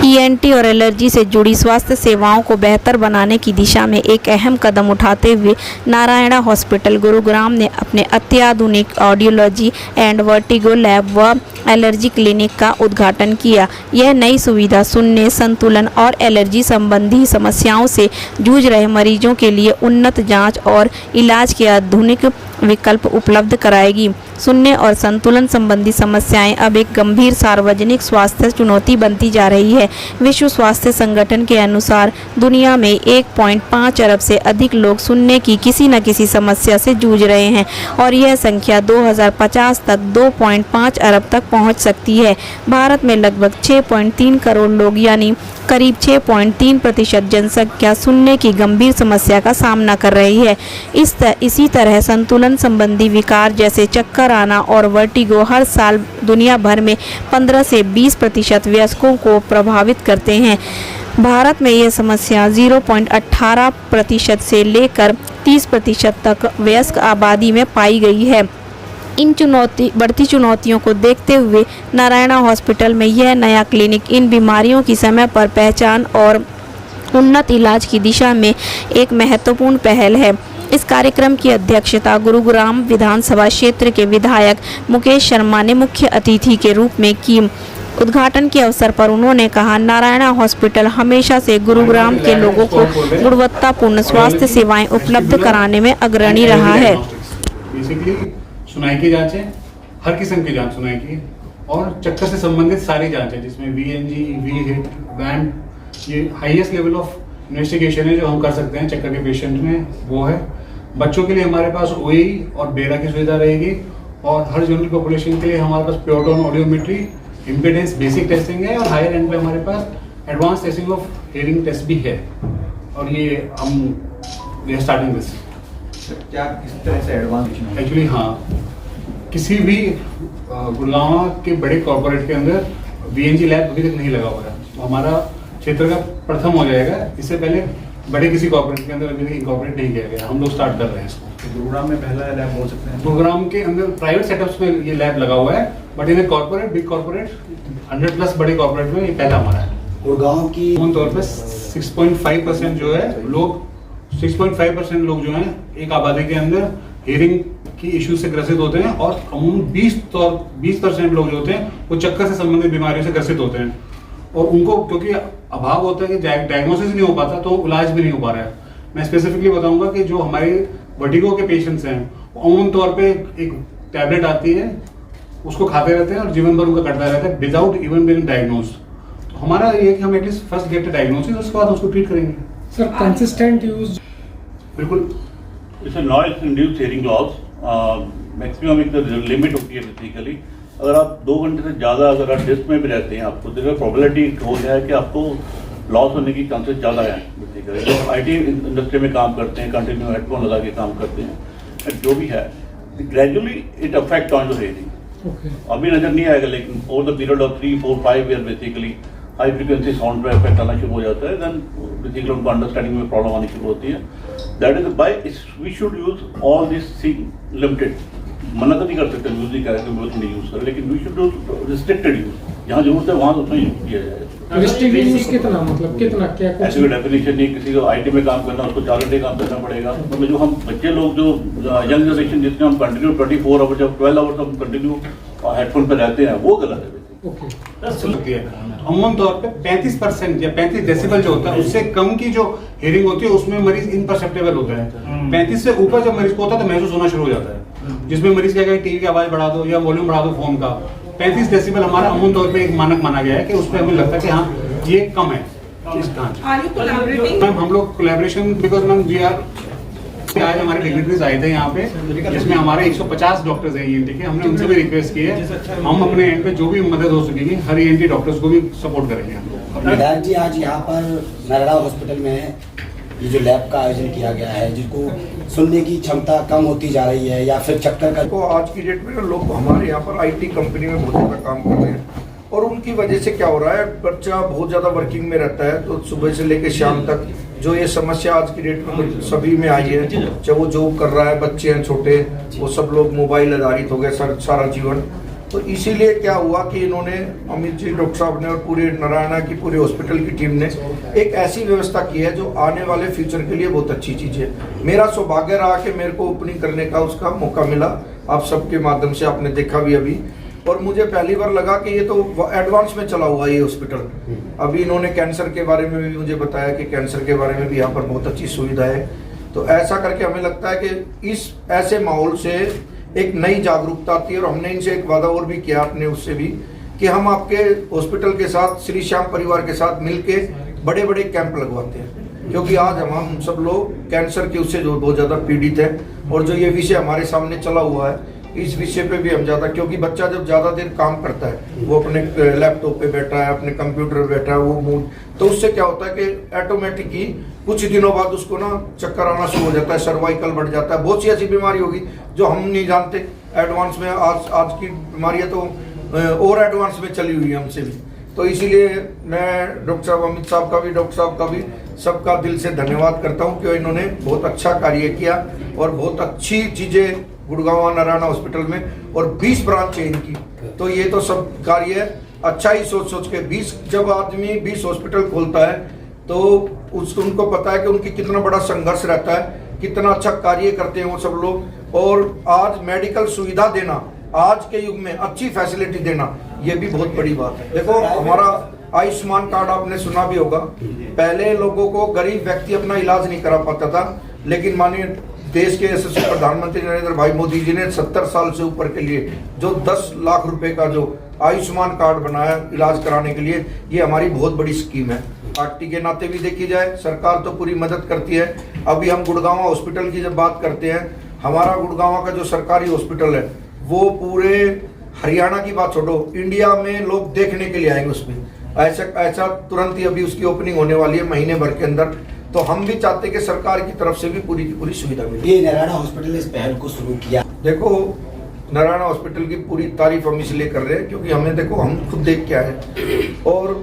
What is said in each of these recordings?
ENT और allergy से जुड़ी स्वास्थ्य सेवाओं को बेहतर बनाने की दिशा में एक अहम कदम उठाते हुए नारायणा हॉस्पिटल गुरुग्राम ने अपने अत्याधुनिक ऑडियोलॉजी एंड वर्टिगो लैब व एलर्जी क्लिनिक का उद्घाटन किया। यह नई सुविधा सुनने, संतुलन और एलर्जी संबंधी समस्याओं से जूझ रहे मरीजों के लिए उन्नत जांच और इलाज के आधुनिक विकल्प उपलब्ध कराएगी। सुनने और संतुलन संबंधी समस्याएं अब एक गंभीर सार्वजनिक स्वास्थ्य चुनौती बनती जा रही है। विश्व स्वास्थ्य संगठन के अनुसार दुनिया में 1.5 अरब से अधिक लोग सुनने की किसी न किसी समस्या से जूझ रहे हैं और यह संख्या 2050 तक 2.5 अरब तक पहुंच सकती है। भारत में लगभग 6.3 करोड़ लोग यानी करीब 6.3% जनसंख्या सुनने की गंभीर समस्या का सामना कर रही है। इसी तरह संतुलन संबंधी विकार जैसे चक्कर आना और वर्टिगो हर साल दुनिया भर में 15 से 20% वयस्कों को प्रभावित करते हैं। भारत में यह समस्या 0.18% से लेकर 30% तक वयस्क आबादी में पाई गई है। इन बढ़ती चुनौतियों को देखते हुए नारायणा हॉस्पिटल में यह नया क्लिनिक इन बीमारियों की समय पर पहचान और उन्नत इलाज की दिशा में एक महत्वपूर्ण पहल है। इस कार्यक्रम की अध्यक्षता गुरुग्राम विधानसभा क्षेत्र के विधायक मुकेश शर्मा ने मुख्य अतिथि के रूप में की। उद्घाटन के अवसर पर उन्होंने कहा, नारायणा हॉस्पिटल हमेशा से गुरुग्राम के लोगों को गुणवत्तापूर्ण स्वास्थ्य सेवाएं उपलब्ध कराने में अग्रणी रहा है। सुनाई की जांच है, हर किस्म की जांच सुनाई की और चक्कर से संबंधित सारी जांच है जिसमें वीएनजी, वी-हिट, बैंड, ये हाईएस्ट लेवल ऑफ इन्वेस्टिगेशन है जो हम कर सकते हैं चक्कर के पेशेंट में, वो है। बच्चों के लिए हमारे पास ओई और बेरा की सुविधा रहेगी और हर जनरल पॉपुलेशन के लिए हमारे पास pure tone audiometry, impedance basic testing है और हायर एंड पे हमारे पास advance testing of hearing test भी है और ये हम स्टार्टिंग दिस। क्या किस तरह से एडवांस एक्चुअली हाँ, किसी भी गुड़गांव के बड़े कॉर्पोरेट के अंदर वीएनजी लैब अभी तक नहीं लगा हुआ है, तो हमारा क्षेत्र का प्रथम हो जाएगा। इससे पहले बड़े किसी कॉर्पोरेट के अंदर अभी तक इंकॉर्पोरेट नहीं किया गया, हम लोग स्टार्ट कर रहे हैं इसको। तो गुरुग्राम में पहला लैब बोल सकते हैं? गुरुग्राम के अंदर प्राइवेट सेटअप्स में ये लैब लगा हुआ है, but in corporate, big corporate 100+ बड़े कॉर्पोरेट में ये पहला हमारा है। गुड़गांव की तौर पर 6.5% जो है लोग 6.5% लोग जो हैं एक आबादी के अंदर हियरिंग की इश्यू से ग्रसित होते हैं और अमूमन 20% लोग जो होते हैं वो चक्कर से संबंधित बीमारियों से ग्रसित होते हैं और उनको क्योंकि अभाव होता है कि डायग्नोसिस नहीं हो पाता तो इलाज भी नहीं हो पा रहा है। मैं स्पेसिफिकली बताऊंगा कि जो हमारे वर्टिगो के पेशेंट्स हैं अमूमन तौर पे एक टैबलेट आती है, उसको खाते रहते हैं और जीवन भर उनका कटता रहता है विदाउट इवन बीइंग डायग्नोज्ड। तो हमारा ये कि हम एटलीस्ट फर्स्ट गेट डायग्नोसिस, उसके बाद उसको ट्रीट करेंगे। सर कंसिस्टेंट यूज बिल्कुल it's a noise induced hearing loss, maximum एक लिमिट होती है बेसिकली। अगर आप 2 घंटे से ज़्यादा अगर आप डिस्क में भी रहते हैं आपको तो प्रोबेबिलिटी हो गया है कि आपको लॉस होने की चांसेस ज़्यादा है बेसिकली। तो आईटी इंडस्ट्री में काम करते हैं, कंटिन्यू हेडफोन लगा के काम करते हैं, जो भी है gradually it affect on your hearing. अभी नजर नहीं आएगा लेकिन over the period of 3, 4, 5 year basically high frequency sound पे इफेक्ट आना शुरू हो जाता है, देन बेसिकली उनको अंडरस्टैंडिंग में प्रॉब्लम आनी शुरू होती है। That is by we should use all this thing limited. मना तो नहीं कर सकते, म्यूजिक है कि म्यूजिक नहीं यूज कर, लेकिन we should do restricted use, जहाँ जरूरत है वहाँ उतना यूज किया जाए। रिस्ट्रिक्टेड यूज कितना, मतलब कितना, क्या कुछ ऐसे कोई डेफिनेशन नहीं। किसी को आईटी में काम करना उसको 4 घंटे काम करना पड़ेगा, तो जो हम बच्चे लोग जो यंग जनरेशन जिसमें हम कंटिन्यू 24 आवर्स या 12 आवर्स हम कंटिन्यू हेडफोन पे रहते हैं वो गलत है। अमूमन तौर पे 35% या 35 डेसिबल जो होता है उससे कम की जो हियरिंग होती है उसमें मरीज इनपरसेप्टेबल होता है। 35 से ऊपर जब मरीज को होता है तो महसूस होना शुरू हो जाता है, जिसमें मरीज कहेगा टीवी की आवाज बढ़ा दो या वॉल्यूम बढ़ा दो फोन का। 35 डेसिबल हमारा अमूमन तौर पे एक मानक माना गया है कि उसमें हमें लगता है कि हाँ ये कम है। मैम हम लोग collaboration because ma'am we are आज हमारे डिग्निटरीज आए थे यहाँ पे जिसमें हमारे 150 डॉक्टर्स हैं ईएनटी के, हमने उनसे भी रिक्वेस्ट की है हम अपने एंड पे जो भी मदद हो सकेगी हर ईएनटी डॉक्टर्स को भी सपोर्ट करेंगे हम लोग। विधायक जी, आज यहाँ पर नारायणा हॉस्पिटल में ये जो लैब का आयोजन किया गया है जिसको सुनने की क्षमता कम होती जा रही है या फिर चक्कर का, तो आज की डेट में लोग हमारे यहाँ पर आईटी कंपनी में बहुत ज़्यादा काम कर रहे हैं और उनकी वजह से क्या हो रहा है, बच्चा बहुत ज़्यादा वर्किंग में रहता है तो सुबह से लेकर शाम तक जो ये समस्या आज की डेट में सभी में आई है, चाहे वो जॉब कर रहा है, बच्चे हैं छोटे, वो सब लोग मोबाइल आधारित हो गए सारा जीवन। तो इसीलिए क्या हुआ कि इन्होंने, अमित जी डॉक्टर साहब ने और पूरे नारायणा की पूरे हॉस्पिटल की टीम ने एक ऐसी व्यवस्था की है जो आने वाले फ्यूचर के लिए बहुत अच्छी चीज़ है। मेरा सौभाग्य रहा कि मेरे को ओपनिंग करने का उसका मौका मिला, आप सबके माध्यम से आपने देखा भी अभी, और मुझे पहली बार लगा कि ये तो एडवांस में चला हुआ ये हॉस्पिटल। अभी इन्होंने कैंसर के बारे में भी मुझे बताया कि कैंसर के बारे में भी यहाँ पर बहुत अच्छी सुविधा है। तो ऐसा करके हमें लगता है कि इस ऐसे माहौल से एक नई जागरूकता आती है। और हमने इनसे एक वादा और भी किया अपने उससे भी कि हम आपके हॉस्पिटल के साथ, श्री श्याम परिवार के साथ मिलके बड़े बड़े कैंप लगवाते हैं, क्योंकि आज हम सब लोग कैंसर के उससे जो बहुत ज़्यादा पीड़ित है। और जो ये विषय हमारे सामने चला हुआ है, इस विषय पे भी हम ज़्यादा, क्योंकि बच्चा जब ज़्यादा देर काम करता है, वो अपने लैपटॉप पे बैठा है, अपने कंप्यूटर पे बैठा है, वो मूड, तो उससे क्या होता है कि ऑटोमेटिक ही कुछ दिनों बाद उसको ना चक्कर आना शुरू हो जाता है, सर्वाइकल बढ़ जाता है, बहुत सी ऐसी बीमारी होगी जो हम नहीं जानते एडवांस में। आज की बीमारियाँ तो और एडवांस में चली हुई है हमसे भी। तो इसीलिए मैं डॉक्टर साहब, अमित साहब का भी, डॉक्टर साहब का भी, सबका दिल से धन्यवाद करता हूँ कि इन्होंने बहुत अच्छा कार्य किया और बहुत अच्छी चीज़ें गुड़गांव नारायणा हॉस्पिटल में, और 20 ब्रांच है इनकी। तो ये तो सब कार्य अच्छा ही सोच के 20, जब आदमी 20 हॉस्पिटल खोलता है तो उसको, उनको पता है कि उनकी कितना बड़ा संघर्ष रहता है, कितना अच्छा कार्य करते हैं वो सब लोग। और आज मेडिकल सुविधा देना, आज के युग में अच्छी फैसिलिटी देना, ये भी बहुत बड़ी बात है। देखो हमारा आयुष्मान कार्ड आपने सुना भी होगा, पहले लोगों को, गरीब व्यक्ति अपना इलाज नहीं करा पाता था, लेकिन माननीय देश के यशस्वी प्रधानमंत्री नरेंद्र भाई मोदी जी ने 70 साल से ऊपर के लिए जो 10 लाख रुपए का जो आयुष्मान कार्ड बनाया इलाज कराने के लिए, ये हमारी बहुत बड़ी स्कीम है। पार्टी के नाते भी देखी जाए, सरकार तो पूरी मदद करती है। अभी हम गुड़गांव हॉस्पिटल की जब बात करते हैं, हमारा गुड़गांव का जो सरकारी हॉस्पिटल है वो पूरे हरियाणा की बात छोड़ो, इंडिया में लोग देखने के लिए आएंगे उसमें। ऐसा तुरंत ही अभी उसकी ओपनिंग होने वाली है महीने भर के अंदर। तो हम भी चाहते हैं कि सरकार की तरफ से भी पूरी की पूरी सुविधा मिले। ये नारायणा हॉस्पिटल ने इस पहल को शुरू किया। देखो नारायणा हॉस्पिटल की पूरी तारीफ हम इसलिए कर रहे हैं क्योंकि हमें, देखो हम खुद देख के आए, और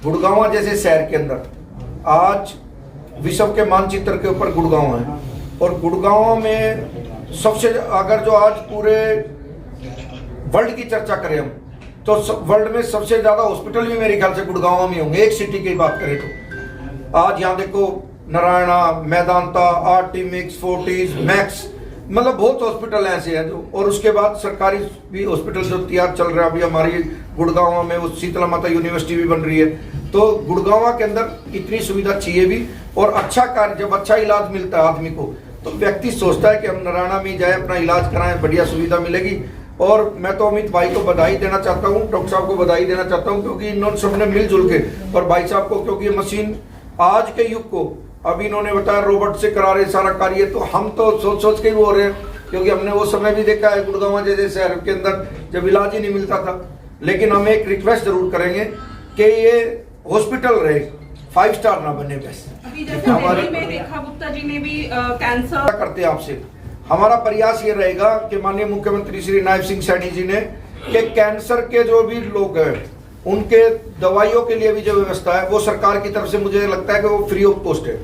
गुड़गांव जैसे शहर के अंदर आज विश्व के मानचित्र के ऊपर गुड़गांव है, और गुड़गांव में सबसे, अगर जो आज पूरे वर्ल्ड की चर्चा करें हम, तो वर्ल्ड में सबसे ज्यादा हॉस्पिटल भी मेरे ख्याल से गुड़गांव में होंगे। एक सिटी की बात करें तो आज यहाँ देखो नारायणा, मैदांता, आर्टिमिक्स, फोर्टिस, मैक्स, मतलब बहुत हॉस्पिटल ऐसे हैं जो, और उसके बाद सरकारी भी हॉस्पिटल जो तैयार चल रहा है। अभी हमारी गुड़गांव में वो शीतला माता यूनिवर्सिटी भी बन रही है। तो गुड़गांव के अंदर इतनी सुविधा चाहिए भी, और अच्छा कार्य, जब अच्छा इलाज मिलता है आदमी को, तो व्यक्ति सोचता है कि हम नारायणा में जाए, अपना इलाज कराएं, बढ़िया सुविधा मिलेगी। और मैं तो अमित भाई को बधाई देना चाहता हूँ, डॉक्टर साहब को बधाई देना चाहता हूँ, क्योंकि इन्होंने सबने मिलजुल के, और भाई साहब को, क्योंकि ये मशीन आज के युग को, अभी इन्होंने बताया रोबोट से करा रहे सारा कार्य, तो हम तो सोच के ही हो रहे हैं, क्योंकि हमने वो समय भी देखा है गुड़गांव जैसे शहर के अंदर जब इलाज ही नहीं मिलता था। लेकिन हम एक रिक्वेस्ट जरूर करेंगे कि ये हॉस्पिटल रहे, 5 स्टार ना बने। बस अभी जैसे दिल्ली में रेखा गुप्ता जी ने भी कैंसर करते हैं आपसे, हमारा प्रयास ये रहेगा कि माननीय मुख्यमंत्री श्री नायब सिंह सैनी जी ने, कि कैंसर के जो भी लोग हैं उनके दवाइयों के लिए भी जो व्यवस्था है वो सरकार की तरफ से, मुझे लगता है कि वो फ्री ऑफ कॉस्ट है,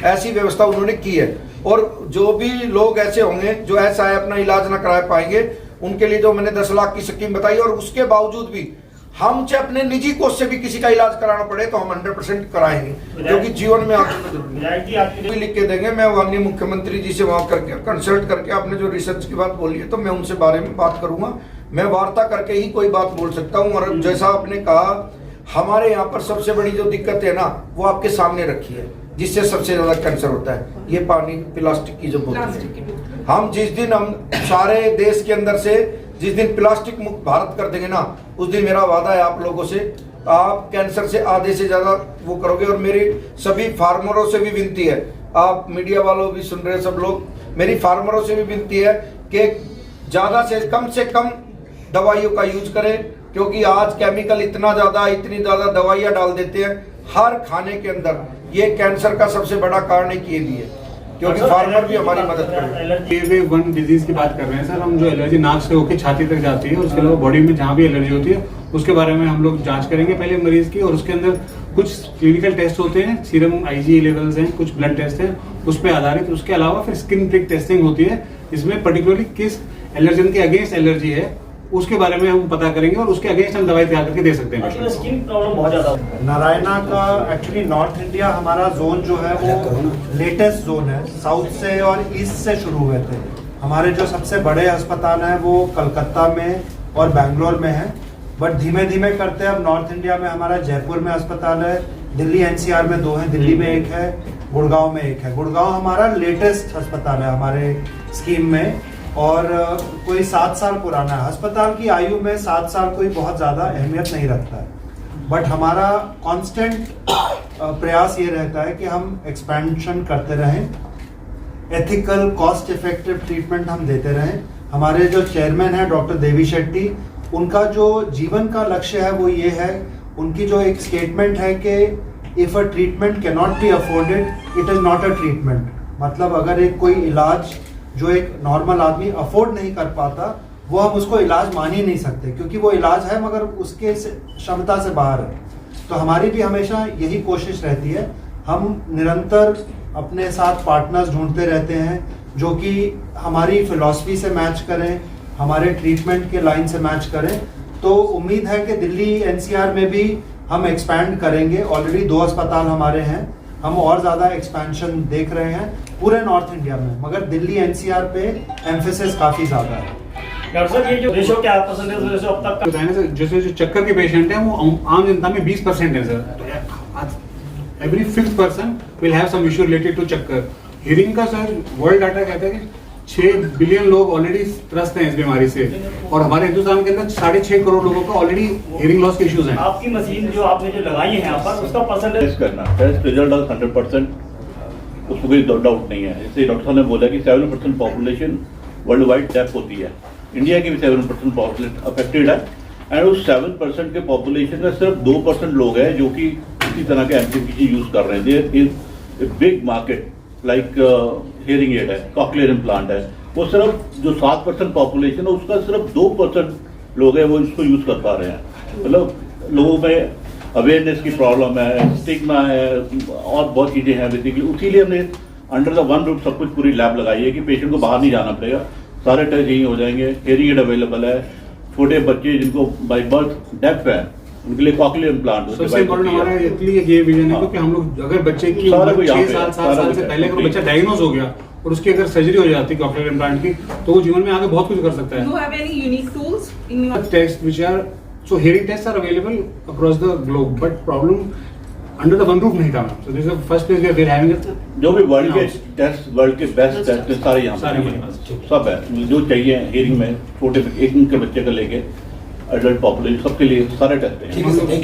ऐसी व्यवस्था उन्होंने की है। और जो भी लोग ऐसे होंगे जो ऐसा है अपना इलाज ना करा पाएंगे, उनके लिए जो मैंने 10 लाख की स्कीम बताई, और उसके बावजूद भी हम चाहे अपने निजी कोष से भी किसी का इलाज कराना पड़े तो हम 100% कराएंगे, क्योंकि जीवन में आपको लिख के देंगे। मैं माननीय मुख्यमंत्री जी से वहां करके कंसल्ट करके, आपने जो रिसर्च की बात बोली है, तो मैं उनसे बारे में बात करूंगा। मैं वार्ता करके ही कोई बात बोल सकता हूँ। और जैसा आपने कहा, हमारे यहाँ पर सबसे बड़ी जो दिक्कत है ना, वो आपके सामने रखी है, जिससे सबसे ज्यादा कैंसर होता है, ये पानी, प्लास्टिक की जो बोतल है। हम जिस दिन, हम सारे देश के अंदर से जिस दिन प्लास्टिक मुक्त भारत कर देंगे ना, उस दिन मेरा वादा है आप लोगों से, आप कैंसर से आधे से ज्यादा वो करोगे। और मेरी सभी फार्मरों से भी विनती है, आप मीडिया वालों भी सुन रहे हैं सब लोग, मेरी फार्मरों से भी विनती है कि ज्यादा से कम दवाइयों का यूज करें, क्योंकि आज केमिकल इतनी ज्यादा दवाइयां डाल देते हैं हर खाने के अंदर। ये कैंसर का सबसे बड़ा कारण एक ये भी है, क्योंकि फार्मर भी हमारी मदद करें। ये वन डिजीज की बात कर रहे हैं सर हम, जो एलर्जी नाक से होकर छाती तक जाती है, उसके अलावा बॉडी में जहाँ भी एलर्जी होती है उसके बारे में हम लोग जांच करेंगे पहले मरीज की, और उसके अंदर कुछ क्लिनिकल टेस्ट होते हैं, सीरम IgE लेवल्स हैं, कुछ ब्लड टेस्ट हैं उस पर आधारित। उसके अलावा फिर स्किन प्रिक टेस्टिंग होती है, इसमें पर्टिकुलरली किस एलर्जन के अगेंस्ट एलर्जी है उसके बारे में हम पता करेंगे और उसके अगेंस्ट हम दवाई तैयार करके दे सकते हैं patient को। स्किन प्रॉब्लम बहुत ज्यादा नारायणा का एक्चुअली नॉर्थ इंडिया हमारा जोन जो है वो लेटेस्ट जोन है। साउथ से और ईस्ट से शुरू हुए थे। हमारे जो सबसे बड़े अस्पताल हैं वो कलकत्ता में और बेंगलोर में है, बट धीमे धीमे करते अब नॉर्थ इंडिया में हमारा जयपुर में अस्पताल है, दिल्ली एनसीआर में 2 हैं, दिल्ली में 1 है, गुड़गांव में 1 है। गुड़गांव हमारा लेटेस्ट अस्पताल है हमारे स्कीम में और कोई 7 साल पुराना है। अस्पताल की आयु में 7 साल कोई बहुत ज़्यादा अहमियत नहीं रखता है, बट हमारा कांस्टेंट प्रयास ये रहता है कि हम एक्सपेंशन करते रहें, एथिकल कॉस्ट इफेक्टिव ट्रीटमेंट हम देते रहें। हमारे जो चेयरमैन हैं डॉक्टर देवी शेट्टी, उनका जो जीवन का लक्ष्य है वो ये है, उनकी जो एक स्टेटमेंट है कि if a treatment can not be afforded it is not a treatment. मतलब अगर एक कोई इलाज जो एक नॉर्मल आदमी अफोर्ड नहीं कर पाता वो हम उसको इलाज मान ही नहीं सकते, क्योंकि वो इलाज है मगर उसके क्षमता से बाहर है। तो हमारी भी हमेशा यही कोशिश रहती है, हम निरंतर अपने साथ पार्टनर्स ढूंढते रहते हैं जो कि हमारी फिलॉसफी से मैच करें, हमारे ट्रीटमेंट के लाइन से मैच करें। तो उम्मीद है कि दिल्ली एनसीआर में भी हम एक्सपैंड करेंगे। ऑलरेडी 2 अस्पताल हमारे हैं, हम और ज़्यादा एक्सपेंशन देख रहे हैं पूरे नॉर्थ इंडिया में, मगर दिल्ली एनसीआर पे एम्फेसिस काफ़ी ज़्यादा है। डॉक्टर साहब ये जो रेशो क्या परसेंटेज रेशो अब तक बताने से जैसे जो चक्कर के पेशेंट हैं वो आम जनता में 20% है sir. Every 5th person will have some issue related to चक्कर। हियरिंग का सर वर्ल्ड डाटा कहता है कि 6 बिलियन लोग ऑलरेडी त्रस्त हैं इस बीमारी से और हमारे हिंदुस्तान के अंदर 6.5 करोड़ लोगों का ऑलरेडी हियरिंग लॉस के इश्यूज हैं। आपकी मशीन जो आपने जो लगाई है यहाँ पर उसका परसेंटेज टेस्ट करना, टेस्ट रिजल्ट 100%, उसको कोई डाउट नहीं है। जैसे डॉक्टर साहब ने बोला कि 7% पॉपुलेशन वर्ल्ड वाइड डेफ होती है, इंडिया की भी 7% पॉपुलेशन अफेक्टेड है एंड उस 7% के पॉपुलेशन में सिर्फ 2% लोग हैं जो कि इसी तरह के एंटीबीजी यूज कर रहे हैं। There is a big market like hearing aid है, कॉक्लियर इम्प्लांट है, वो सिर्फ जो 7% पॉपुलेशन है उसका सिर्फ 2% लोग हैं वो इसको यूज कर पा रहे हैं। मतलब लोगों में अवेयरनेस की प्रॉब्लम है, स्टिग्मा है और बहुत चीजें हैं बेसिकली। उसीलिए हमने अंडर द वन रूफ सब कुछ पूरी लैब लगाई है कि पेशेंट को बाहर नहीं जाना पड़ेगा, सारे टेस्ट यहीं हो जाएंगे। हियरिंग एड अवेलेबल है, छोटे बच्चे जिनको बाय बर्थ डेफ है उनके लिए कॉक्लियर इम्प्लांट सबसे इम्पोर्टेंट हमारा इसलिए ये विजन है क्योंकि हम लोग अगर बच्चे की उम्र 6 साल 7 साल से पहले अगर बच्चा डायग्नोज हो गया और उसकी अगर सर्जरी हो जाती है कॉक्लियर इम्प्लांट की तो वो जीवन में आगे बहुत कुछ कर सकता है। You have any unique tools in your Tests which are so hearing tests are available across the globe but problem under the one roof नहीं था। So this is the first place where we are having it। जो भी world के test, world के best test सारे यहाँ पे सब है, जो चाहिए हियरिंग में, छोटे एक के बच्चे का लेके एडल्ट पॉपुलेशन सबके लिए सारे टेस्ट हैं।